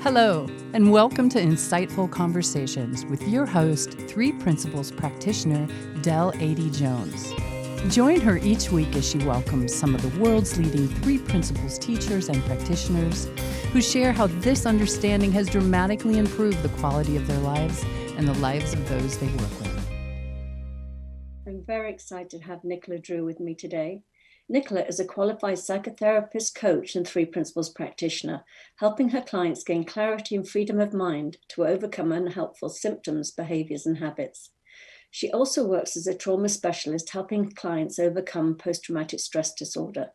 Hello, and welcome to Insightful Conversations with your host, Three Principles practitioner, Adey-Jones. Join her each week as she welcomes some of the world's leading Three Principles teachers and practitioners who share how this understanding has dramatically improved the quality of their lives and the lives of those they work with. I'm very excited to have Nicola Drew with me today. Nicola is a qualified psychotherapist, coach, and Three Principles practitioner, helping her clients gain clarity and freedom of mind to overcome unhelpful symptoms, behaviors, and habits. She also works as a trauma specialist, helping clients overcome post-traumatic stress disorder.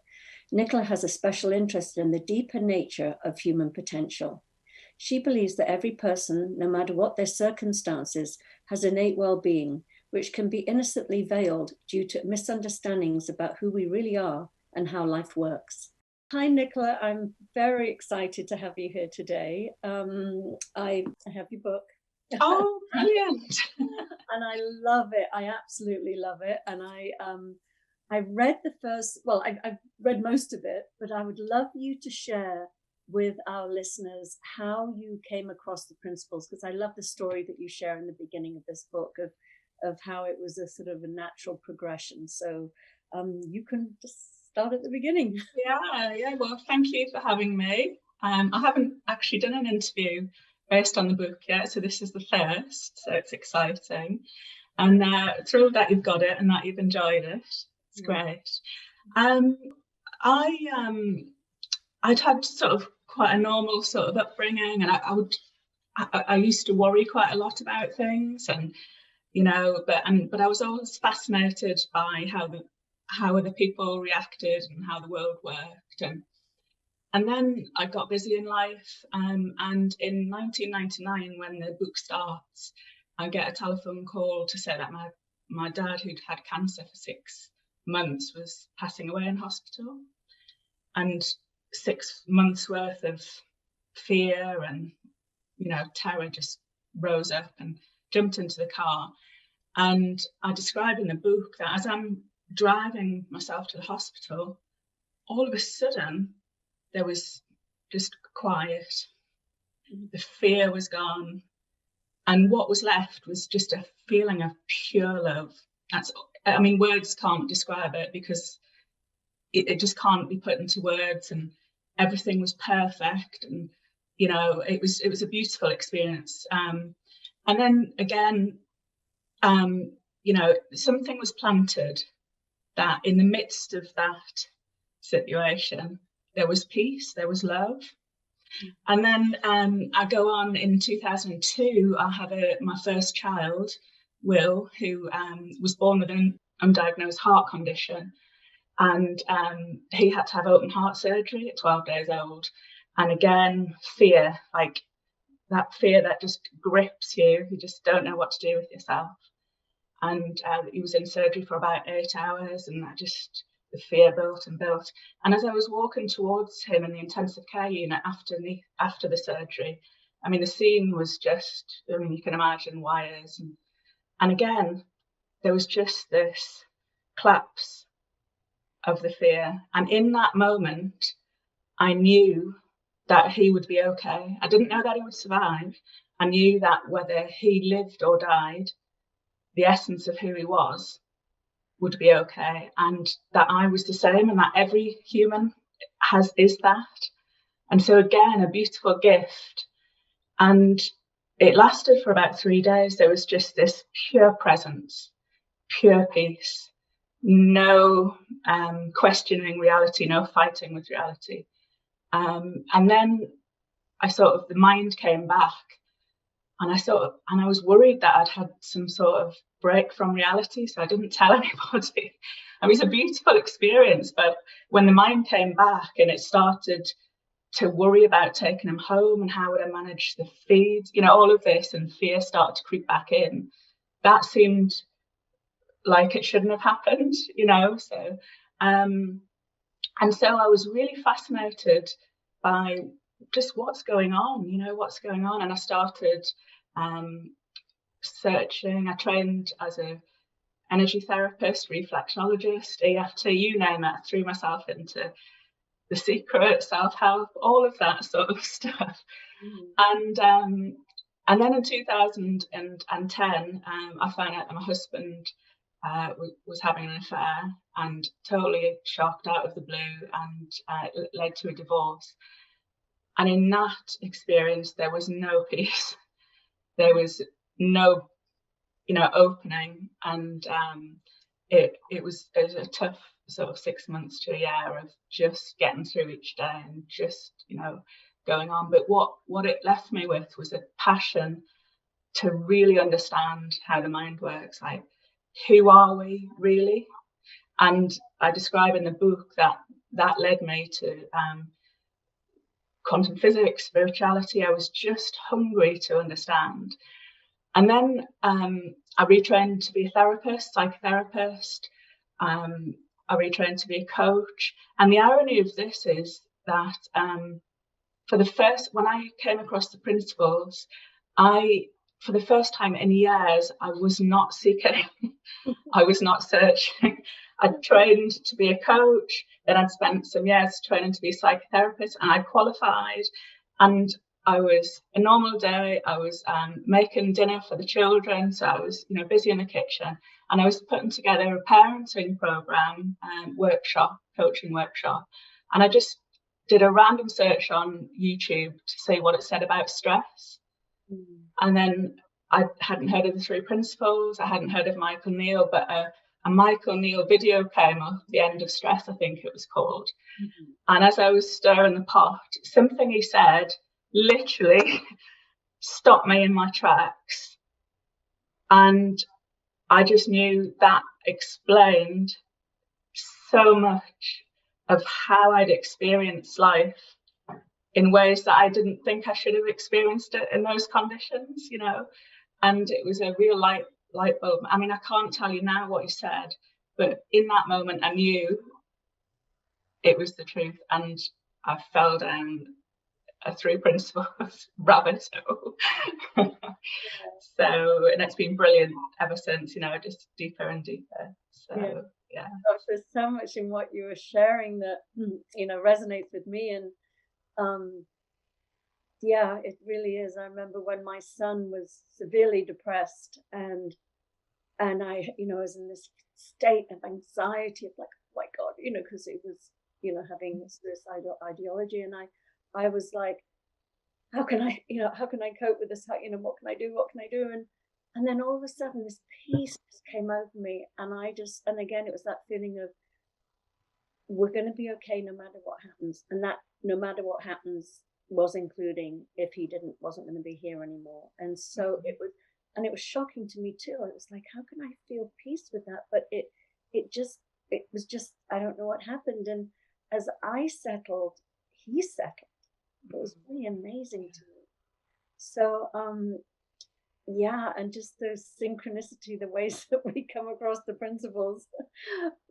Nicola has a special interest in the deeper nature of human potential. She believes that every person, no matter what their circumstances, has innate well-being, which can be innocently veiled due to misunderstandings about who we really are and how life works. Hi, Nicola. I'm very excited to have you here today. I have your book. Oh, brilliant. And I love it. I absolutely love it. And I read I've read most of it, but I would love you to share with our listeners how you came across the principles, because I love the story that you share in the beginning of this book of how it was a sort of a natural progression. So you can just start at the beginning. Yeah. Well, thank you for having me. I haven't actually done an interview based on the book yet, so this is the first, so it's exciting. And thrilled that you've got it and that you've enjoyed it. It's great. I'd had sort of quite a normal sort of upbringing, and I used to worry quite a lot about things, and but I was always fascinated by how other people reacted and how the world worked, and then I got busy in life, and in 1999, when the book starts, I get a telephone call to say that my dad, who'd had cancer for 6 months, was passing away in hospital, and 6 months worth of fear and terror just rose up and jumped into the car. And I describe in the book that as I'm driving myself to the hospital, all of a sudden there was just quiet. The fear was gone. And what was left was just a feeling of pure love. Words can't describe it, because it just can't be put into words, and everything was perfect. And, it was a beautiful experience. And then again, something was planted that in the midst of that situation, there was peace, there was love. And then I go on in 2002, I have my first child, Will, who was born with an undiagnosed heart condition. And he had to have open heart surgery at 12 days old. And again, fear, like that fear that just grips you. You just don't know what to do with yourself. And he was in surgery for about 8 hours, and the fear built and built. And as I was walking towards him in the intensive care unit after the surgery, the scene was just, you can imagine wires. And again, there was just this collapse of the fear. And in that moment, I knew that he would be okay. I didn't know that he would survive. I knew that whether he lived or died, the essence of who he was would be okay, and that I was the same, and that every human is that. And so again, a beautiful gift. And it lasted for about 3 days. There was just this pure presence, pure peace, no questioning reality, no fighting with reality. And then the mind came back, and I was worried that I'd had some sort of break from reality, so I didn't tell anybody. It was a beautiful experience, but when the mind came back and it started to worry about taking him home and how would I manage the feed, all of this, and fear started to creep back in, that seemed like it shouldn't have happened, so and so I was really fascinated by just what's going on, and I started searching. I trained as a energy therapist, reflexologist, EFT, you name it. I threw myself into The Secret, self-help, all of that sort of stuff. And then in 2010, I found out that my husband was having an affair, and totally shocked out of the blue, and it led to a divorce. And in that experience, there was no peace. There was no, opening, and it was a tough sort of 6 months to a year of just getting through each day and just, going on. But what it left me with was a passion to really understand how the mind works. Like, who are we really? And I describe in the book that led me to quantum physics, spirituality. I was just hungry to understand. And then I retrained to be a therapist, psychotherapist. I retrained to be a coach. And the irony of this is that when I came across the principles, for the first time in years, I was not seeking. I was not searching. I'd trained to be a coach, then I'd spent some years training to be a psychotherapist, and I qualified. And I was a normal day. I was making dinner for the children, so I was, busy in the kitchen, and I was putting together a parenting program, coaching workshop, and I just did a random search on YouTube to see what it said about stress. And then I hadn't heard of the 3 principles. I hadn't heard of Michael Neill, but a Michael Neill video came up, The End of Stress, I think it was called. And as I was stirring the pot, something he said literally stopped me in my tracks. And I just knew that explained so much of how I'd experienced life in ways that I didn't think I should have experienced it in those conditions, And it was a real light bulb. I mean, I can't tell you now what he said, but in that moment, I knew it was the truth, and I fell down a 3 principles rabbit hole. And it's been brilliant ever since, just deeper and deeper. So yeah. Gosh, there's so much in what you were sharing that resonates with me, and it really is. I remember when my son was severely depressed, and I was in this state of anxiety of like, oh my God, because it was having a suicidal ideology, and I was like, how can I cope with this? What can I do? And then all of a sudden this peace just came over me, and again, it was that feeling of, we're going to be okay no matter what happens. And that no matter what happens was including if he wasn't going to be here anymore. And so it was shocking to me too. It was like, how can I feel peace with that? But it was just, I don't know what happened. And as I settled, he settled. It was really amazing to me. So, and just the synchronicity, the ways that we come across the principles.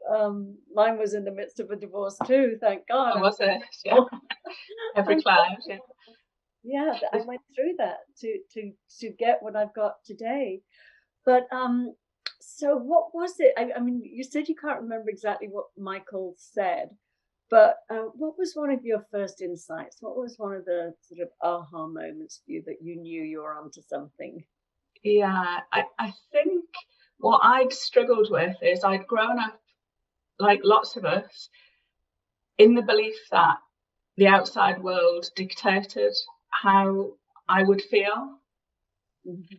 Mine was in the midst of a divorce too, thank God. Oh, was it? Yeah. Every cloud. Yeah. Yeah, I went through that to get what I've got today. But so what was it? I mean, you said you can't remember exactly what Michael said, but what was one of your first insights? What was one of the sort of aha moments for you that you knew you were onto something? Yeah, I think what I'd struggled with is I'd grown up, like lots of us, in the belief that the outside world dictated how I would feel. Mm-hmm.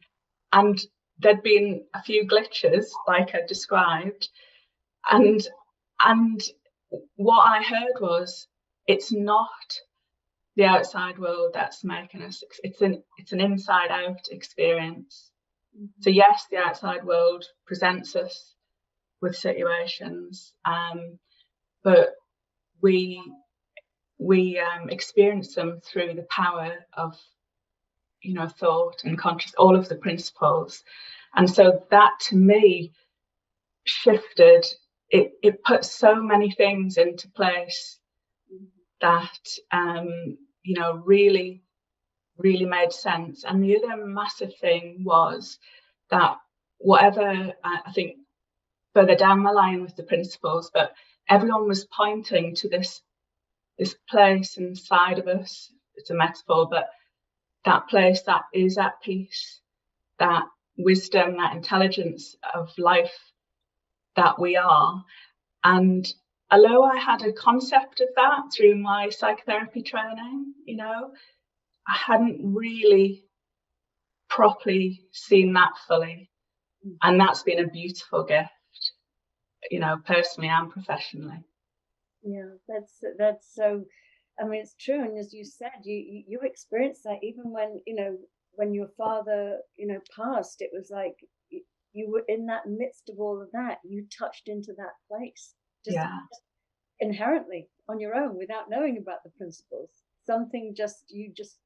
And there'd been a few glitches, like I described. And what I heard was, it's not the outside world that's making us, it's an inside out experience. Mm-hmm. So yes, the outside world presents us with situations, but we experience them through the power of thought and conscious, all of the principles. And so that to me shifted, it put so many things into place that really made sense. And the other massive thing was that whatever, I think further down the line with the principles, but everyone was pointing to this this place inside of us. It's a metaphor, but that place that is at peace, that wisdom, that intelligence of life that we are. And although I had a concept of that through my psychotherapy training, you know, I hadn't really properly seen that fully. And that's been a beautiful gift, you know, personally and professionally. Yeah, that's so, I mean, it's true. And as you said, you experienced that even when, you know, when your father, you know, passed, it was like you were in that midst of all of that. You touched into that place just inherently on your own without knowing about the principles. Something just, you just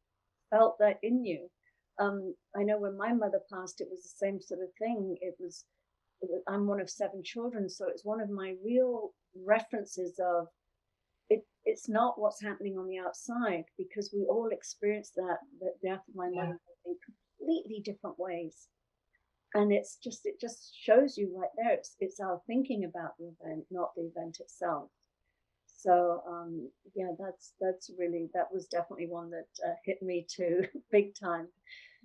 felt that in you. I know when my mother passed, it was the same sort of thing. I'm one of 7 children, so it's one of my real references of it's not what's happening on the outside, because we all experience that the death of my mother in completely different ways. And it just shows you right there, it's our thinking about the event, not the event itself. So yeah, that was definitely one that hit me too big time.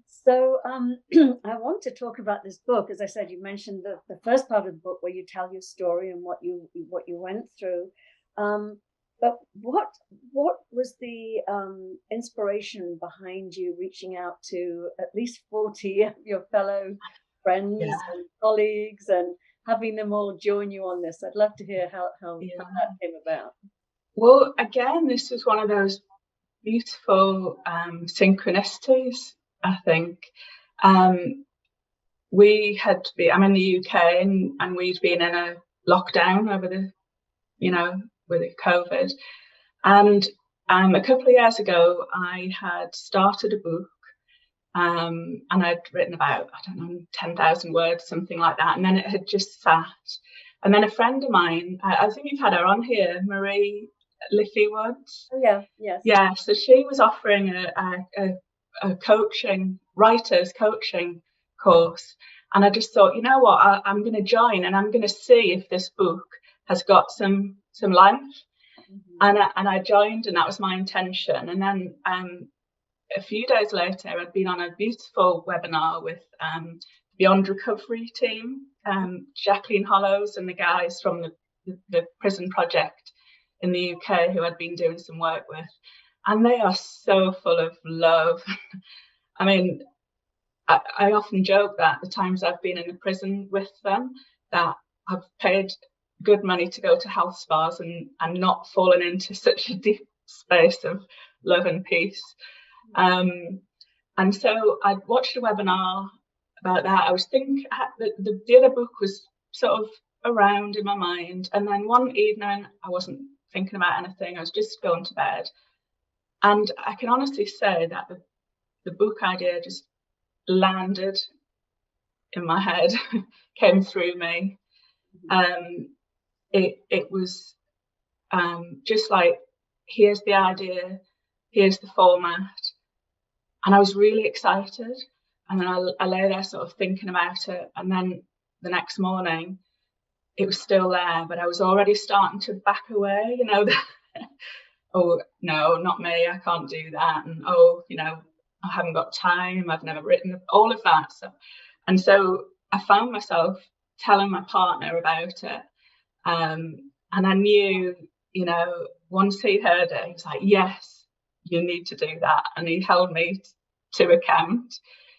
So I want to talk about this book. As I said, you mentioned the first part of the book where you tell your story and what you went through. But what was the inspiration behind you reaching out to at least 40 of your fellow friends and colleagues and having them all join you on this? I'd love to hear how that came about. Well, again, this was one of those beautiful synchronicities, I think. We had I'm in the UK and we'd been in a lockdown over the, you know, with COVID. And a couple of years ago, I had started a book and I'd written about, I don't know, 10,000 words, something like that. And then it had just sat. And then a friend of mine, I think you've had her on here, Marie Liffey Woods. Oh, yeah, yes. Yeah, so she was offering a coaching, writer's coaching course. And I just thought, you know what, I'm going to join and I'm going to see if this book has got some life. Mm-hmm. And I joined, and that was my intention. And then a few days later, I'd been on a beautiful webinar with Beyond Recovery team, Jacqueline Hollows and the guys from the prison project in the UK who I'd been doing some work with. And they are so full of love. I mean, I often joke that the times I've been in the prison with them, that I've paid good money to go to health spas and not fallen into such a deep space of love and peace. And so I watched a webinar about that. I was thinking the other book was sort of around in my mind. And then one evening, I wasn't thinking about anything. I was just going to bed. And I can honestly say that the book idea just landed in my head, came through me. It was just like, here's the idea, here's the format. And I was really excited. And then I lay there sort of thinking about it. And then the next morning, it was still there, but I was already starting to back away, you know, oh, no, not me, I can't do that. And, oh, you know, I haven't got time, I've never written all of that. And so I found myself telling my partner about it. And I knew, you know, once he heard it, he was like, yes, you need to do that. And he held me to account.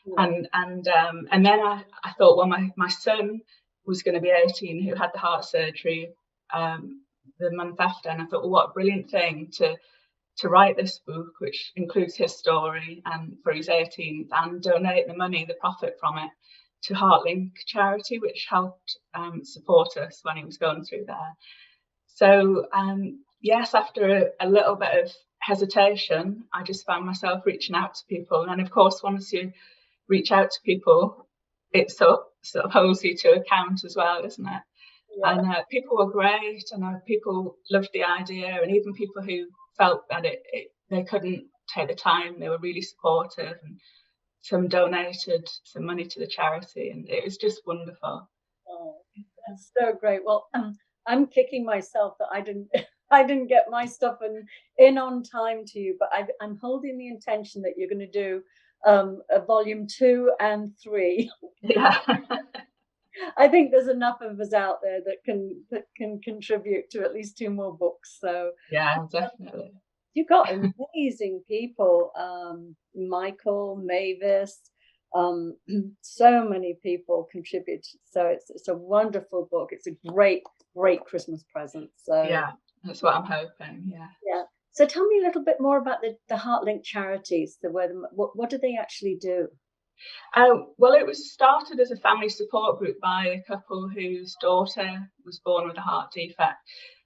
Yeah. And then I thought, well, my son was going to be 18, who had the heart surgery the month after. And I thought, well, what a brilliant thing to write this book, which includes his story and for his 18th, and donate the money, the profit from it, to HeartLink charity, which helped support us when he was going through there. So yes, after a little bit of hesitation, I just found myself reaching out to people. And of course, once you reach out to people, it sort of holds you to account as well, doesn't it? Yeah. And people were great, and people loved the idea, and even people who felt that they couldn't take the time, they were really supportive, and some donated some money to the charity, and it was just wonderful. Oh, that's so great. Well, I'm kicking myself that I didn't I didn't get my stuff in on time to you, but I'm holding the intention that you're going to do a volume 2 and 3. Yeah. I think there's enough of us out there that can contribute to at least 2 more books. So Yeah, definitely. you've got amazing people, Michael, Mavis, so many people contribute. So it's a wonderful book. It's a great Christmas present. So yeah, that's what I'm hoping. Yeah. So tell me a little bit more about the HeartLink charities. What do they actually do? Well, it was started as a family support group by a couple whose daughter was born with a heart defect,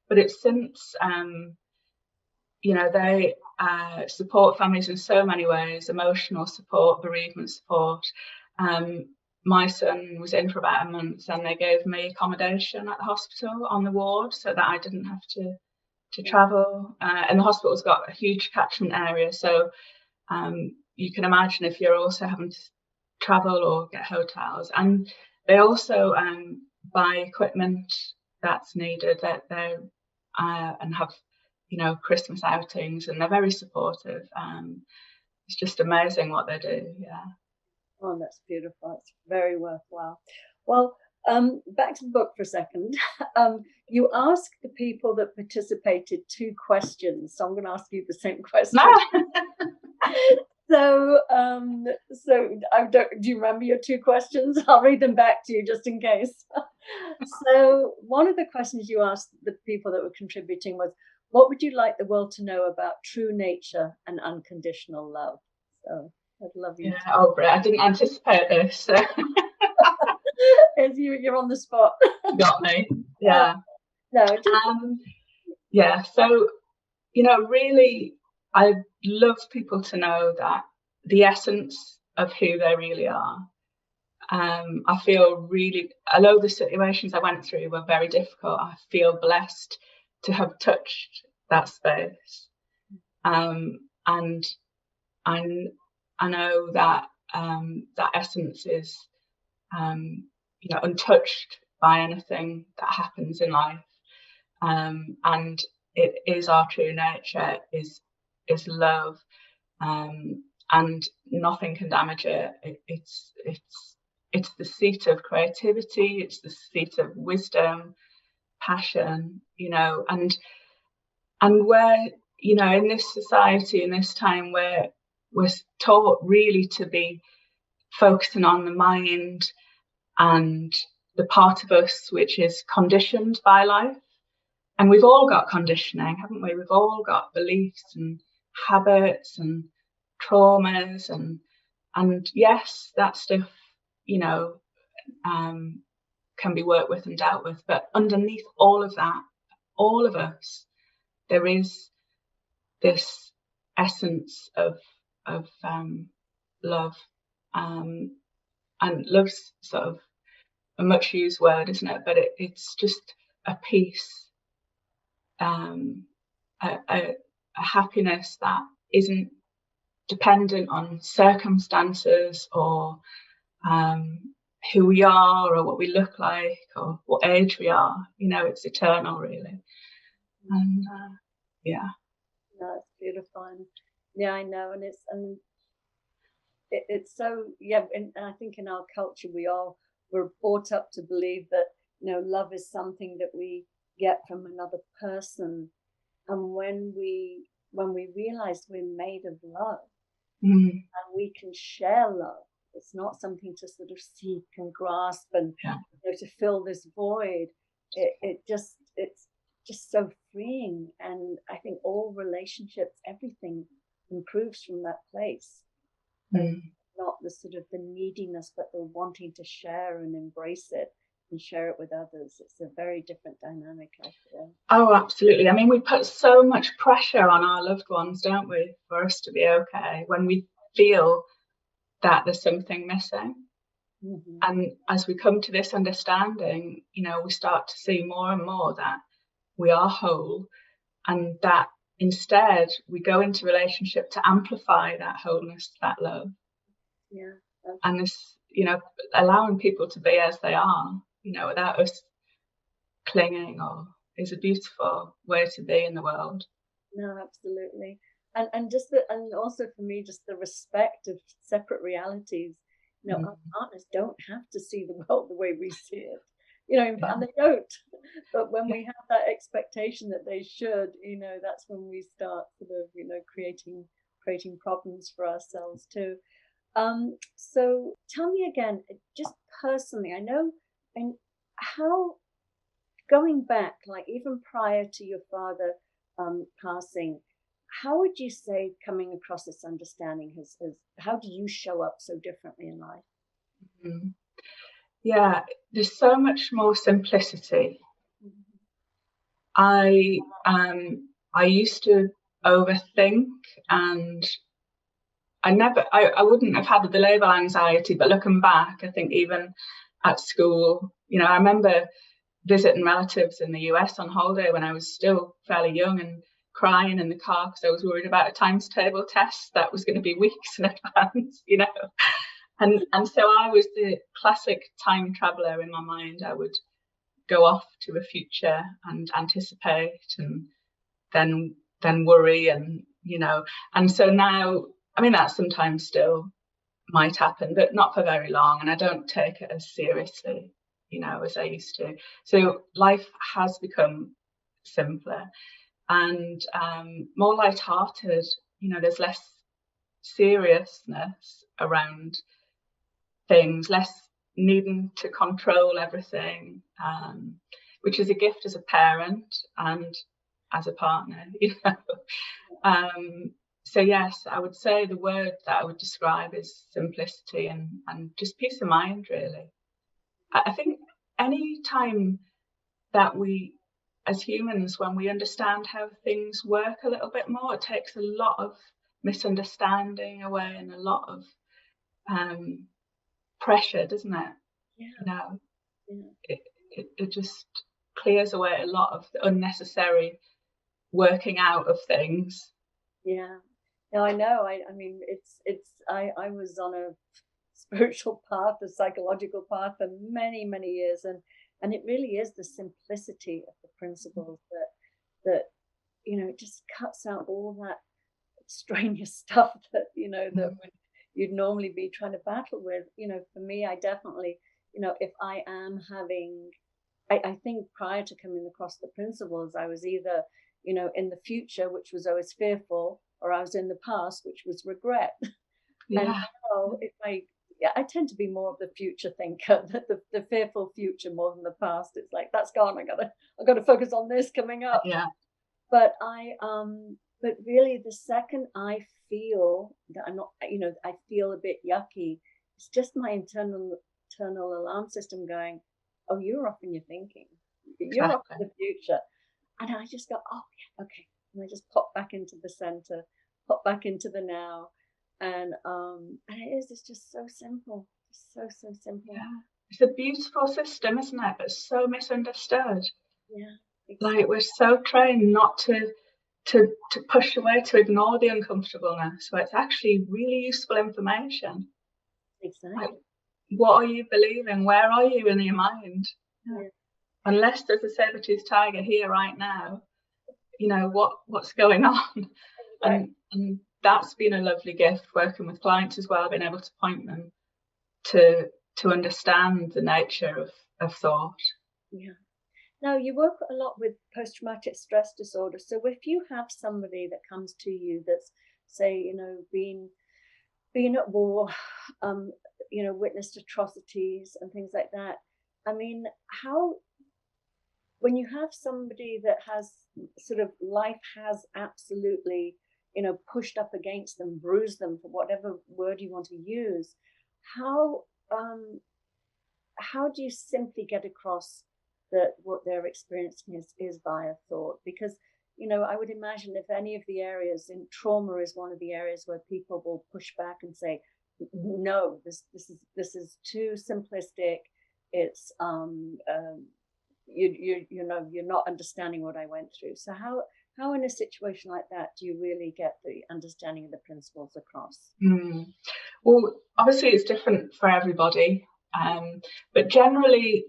but it's since, they support families in so many ways: emotional support, bereavement support. My son was in for about a month, and they gave me accommodation at the hospital on the ward so that I didn't have to travel. And the hospital's got a huge catchment area, so you can imagine if you're also having to travel or get hotels. And they also buy equipment that's needed, that they and have Christmas outings, and they're very supportive. It's just amazing what they do. Yeah. Oh, that's beautiful. It's very worthwhile. Well, back to the book for a second. You asked the people that participated 2 questions, so I'm going to ask you the same question. So do you remember your 2 questions? I'll read them back to you just in case. So one of the questions you asked the people that were contributing was, what would you like the world to know about true nature and unconditional love? So I'd love you. Yeah. Oh, great. I didn't anticipate this. So. You're on the spot. Got me. Yeah. No. Yeah. So, really, I love people to know that the essence of who they really are. I feel really, although the situations I went through were very difficult, I feel blessed to have touched that space. And I know that that essence is, untouched by anything that happens in life. And it is our true nature, is love, and nothing can damage it. It's the seat of creativity. It's the seat of wisdom, passion, and where, in this society, in this time, where we're taught really to be focusing on the mind and the part of us which is conditioned by life. And we've all got conditioning, haven't we? We've all got beliefs and habits and traumas, and yes, that stuff, can be worked with and dealt with. But underneath all of that, all of us, there is this essence of love, and love's sort of a much used word, isn't it? But it's just a peace, a happiness that isn't dependent on circumstances or who we are or what we look like or what age we are. It's eternal, really. And yeah. No, it's beautiful. And yeah, I know. And it's so, yeah. And I think in our culture, we're brought up to believe that, love is something that we get from another person. And when we realize we're made of love, and we can share love, it's not something to sort of seek and grasp and to fill this void. It's just so freeing. And I think all relationships, everything improves from that place. Not the sort of the neediness, but the wanting to share and embrace it and share it with others. It's a very different dynamic, I feel. Oh, absolutely. I mean, we put so much pressure on our loved ones, don't we, for us to be okay when we feel that there's something missing. And as we come to this understanding, we start to see more and more that we are whole, and that instead we go into relationship to amplify that wholeness, that love. Yeah. And this, allowing people to be as they are, without us clinging or is a beautiful way to be in the world. No, absolutely. And just the, and also for me, just the respect of separate realities. You know, our partners don't have to see the world the way we see it. You know, and they don't. But when we have that expectation that they should, you know, that's when we start sort of, you know, creating problems for ourselves too. So tell me again, just personally, I know, and how, going back, like even prior to your father passing, how would you say coming across this understanding has how do you show up so differently in life? Mm-hmm. Yeah, there's so much more simplicity. Mm-hmm. I used to overthink, and I wouldn't have had the label anxiety, but looking back, I think even at school, you know, I remember visiting relatives in the US on holiday when I was still fairly young and crying in the car because I was worried about a times table test that was going to be weeks in advance, you know. And so I was the classic time traveler in my mind. I would go off to a future and anticipate and then worry, and, you know. And so now, I mean, that sometimes still might happen, but not for very long. And I don't take it as seriously, you know, as I used to. So life has become simpler and more lighthearted. You know, there's less seriousness around things, less needing to control everything, which is a gift as a parent and as a partner, you know. So yes, I would say the word that I would describe is simplicity and just peace of mind, really. I think any time that we, as humans, when we understand how things work a little bit more, it takes a lot of misunderstanding away and a lot of pressure, doesn't it? Yeah. You know, it just clears away a lot of the unnecessary working out of things. Yeah. No, I know. I mean, I was on a spiritual path, a psychological path for many, many years, and it really is the simplicity of the principles that you know, it just cuts out all that extraneous stuff that, you know, that you'd normally be trying to battle with. You know, for me, I definitely, you know, if I am having, I think prior to coming across the principles, I was either, you know, in the future, which was always fearful, or I was in the past, which was regret. Yeah. And now, if I tend to be more of the future thinker, the fearful future more than the past. It's like, that's gone. I gotta focus on this coming up. Yeah. But but really, the second I feel that I'm not, you know, I feel a bit yucky, it's just my internal alarm system going, oh, you're off in your thinking. You're off in the future. And I just go, oh, yeah, okay. And I just pop back into the center, pop back into the now. And it's just so simple. So simple. Yeah. It's a beautiful system, isn't it? But so misunderstood. Yeah. Exactly. Like, we're so trained not to push away, to ignore the uncomfortableness. So it's actually really useful information. Exactly. Like, what are you believing? Where are you in your mind? Yeah. Unless there's a saber-toothed tiger here right now, you know, what's going on? Exactly. And that's been a lovely gift working with clients as well, being able to point them to understand the nature of thought. Yeah. Now, you work a lot with post-traumatic stress disorder. So if you have somebody that comes to you that's, say, you know, been at war, you know, witnessed atrocities and things like that, I mean, how, when you have somebody that has sort of, life has absolutely, you know, pushed up against them, bruised them, for whatever word you want to use, how do you simply get across that what they're experiencing is via thought? Because, you know, I would imagine if any of the areas, in trauma is one of the areas where people will push back and say, no, this is too simplistic. It's you know, you're not understanding what I went through. So how in a situation like that do you really get the understanding of the principles across? Well, obviously it's different for everybody, but generally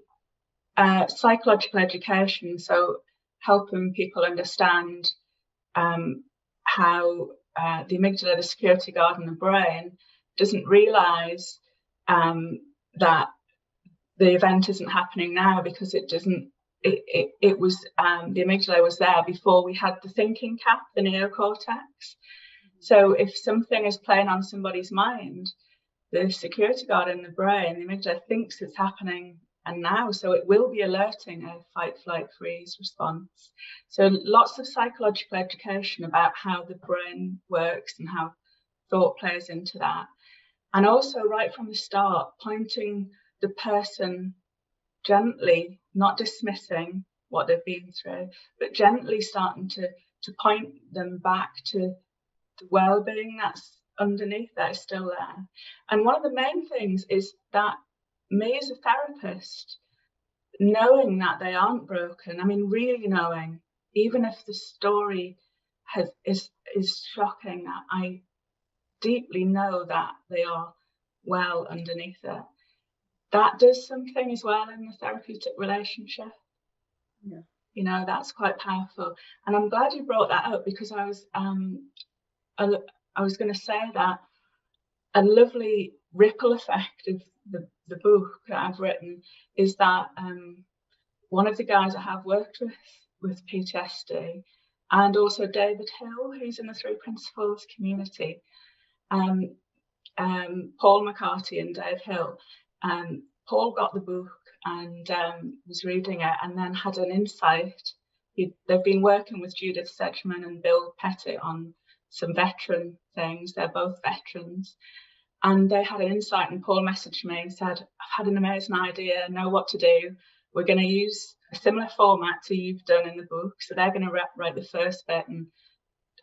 psychological education, so helping people understand how the amygdala, the security guard in the brain, doesn't realise that the event isn't happening now because it doesn't. It was the amygdala was there before we had the thinking cap, the neocortex. So if something is playing on somebody's mind, the security guard in the brain, the amygdala, thinks it's happening and now, so it will be alerting a fight, flight, freeze response. So lots of psychological education about how the brain works and how thought plays into that. And also right from the start, pointing the person gently, not dismissing what they've been through, but gently starting to point them back to the well-being that's underneath that is still there. And one of the main things is that me as a therapist, knowing that they aren't broken, I mean, really knowing, even if the story is shocking, I deeply know that they are well underneath it. That does something as well in the therapeutic relationship. Yeah. You know, that's quite powerful. And I'm glad you brought that up, because I was going to say that a lovely ripple effect of the book that I've written is that one of the guys I have worked with PTSD, and also David Hill, who's in the Three Principles community, Paul McCarthy and Dave Hill. Paul got the book and was reading it, and then had an insight. They've been working with Judith Sedgman and Bill Pettit on some veteran things. They're both veterans. And they had an insight, and Paul messaged me and said, I've had an amazing idea, know what to do. We're going to use a similar format to you've done in the book. So they're going to write the first bit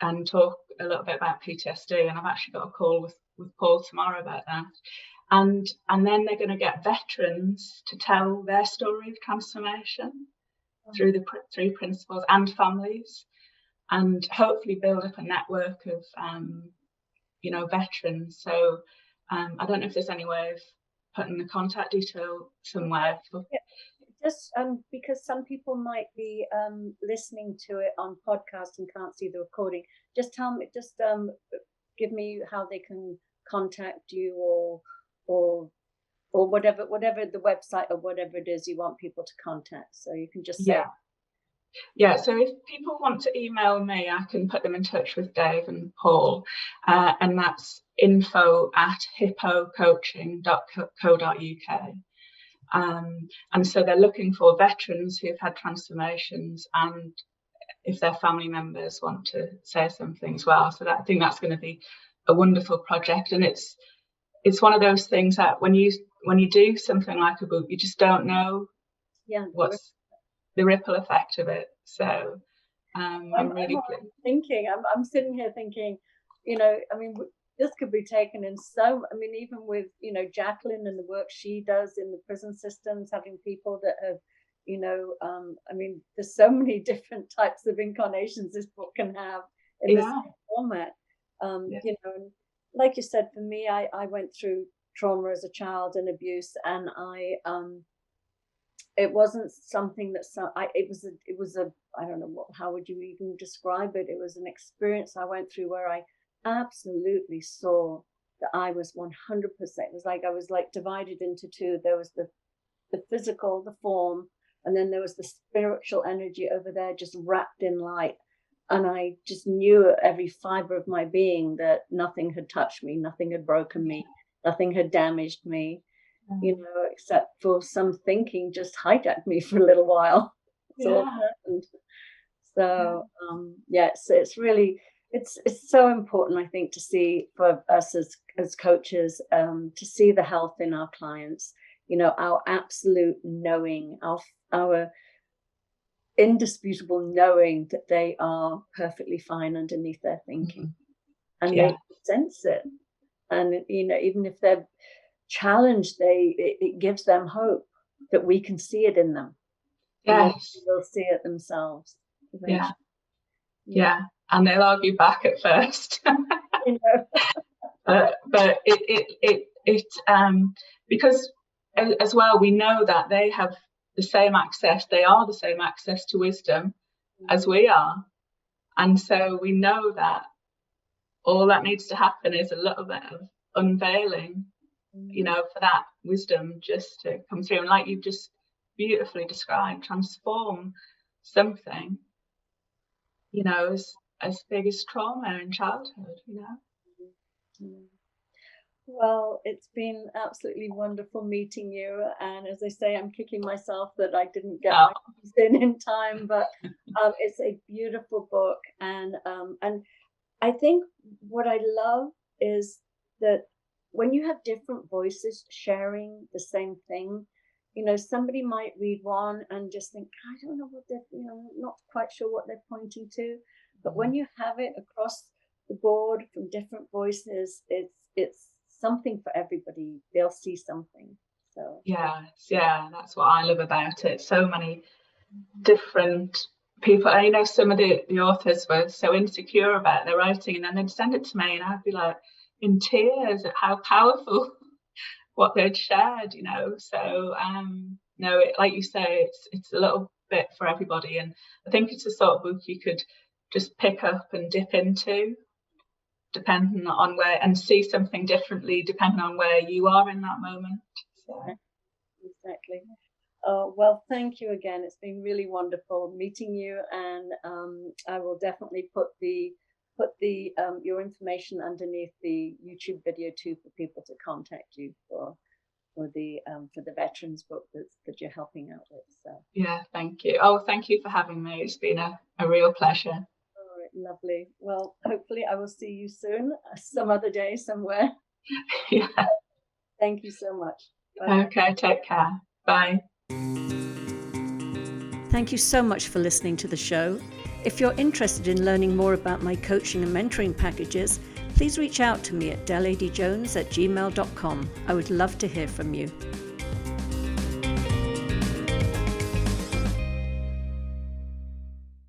and talk a little bit about PTSD. And I've actually got a call with Paul tomorrow about that. And then they're going to get veterans to tell their story of transformation through the Three Principles, and families, and hopefully build up a network of, veterans. So I don't know if there's any way of putting the contact detail somewhere. Just because some people might be listening to it on podcast and can't see the recording. Just give me how they can contact you, or whatever the website or whatever it is you want people to contact. So you can just say. Yeah, so if people want to email me, I can put them in touch with Dave and Paul, and that's info@hippocoaching.co.uk. And so they're looking for veterans who've had transformations, and if their family members want to say something as well. So I think that's going to be a wonderful project. And it's one of those things that when you do something like a book, you just don't know what's the ripple effect of it. So I'm really thinking, I'm sitting here thinking, this could be taken in even with, Jacqueline and the work she does in the prison systems, having people that have, there's so many different types of incarnations this book can have in this format. Like you said, for me, I went through trauma as a child and abuse, and it wasn't something that it was a I don't know how would you even describe it. It was an experience I went through where I absolutely saw that I was 100%. It was like I was divided into two. There was the physical, the form, and then there was the spiritual energy over there, just wrapped in light. And I just knew every fiber of my being that nothing had touched me, nothing had broken me, nothing had damaged me, except for some thinking just hijacked me for a little while. So it's really, it's so important, I think, to see for us as coaches, to see the health in our clients, our absolute knowing, our indisputable knowing that they are perfectly fine underneath their thinking, and they sense it. And even if they're challenged, it gives them hope that we can see it in them. Yes, they'll see it themselves. Yeah, and they'll argue back at first. but it because as well, we know that they have the same access. They are the same access to wisdom as we are. And so we know that all that needs to happen is a little bit of unveiling, for that wisdom just to come through. And like you've just beautifully described, transform something, as big as trauma in childhood, Well, it's been absolutely wonderful meeting you. And as I say, I'm kicking myself that I didn't get my piece in time, but it's a beautiful book. And I think what I love is that when you have different voices sharing the same thing, somebody might read one and just think, I don't know what they're, not quite sure what they're pointing to. But when you have it across the board from different voices, it's something for everybody. They'll see something. So yeah, that's what I love about it. So many different people. And some of the authors were so insecure about their writing, and then they'd send it to me and I'd be like in tears at how powerful what they'd shared, So no, like you say, it's a little bit for everybody. And I think it's a sort of book you could just pick up and dip into, depending on where, and see something differently depending on where you are in that moment. So. Exactly. Well, thank you again. It's been really wonderful meeting you, and I will definitely put the your information underneath the YouTube video too, for people to contact you for the veterans book that you're helping out with. So yeah, thank you. Oh, thank you for having me. It's been a real pleasure. Lovely. Well, hopefully I will see you soon, some other day, somewhere. Yeah. Thank you so much. Bye. Okay, take care. Bye. Thank you so much for listening to the show. If you're interested in learning more about my coaching and mentoring packages, please reach out to me at Adey-Jones@gmail.com. I would love to hear from you.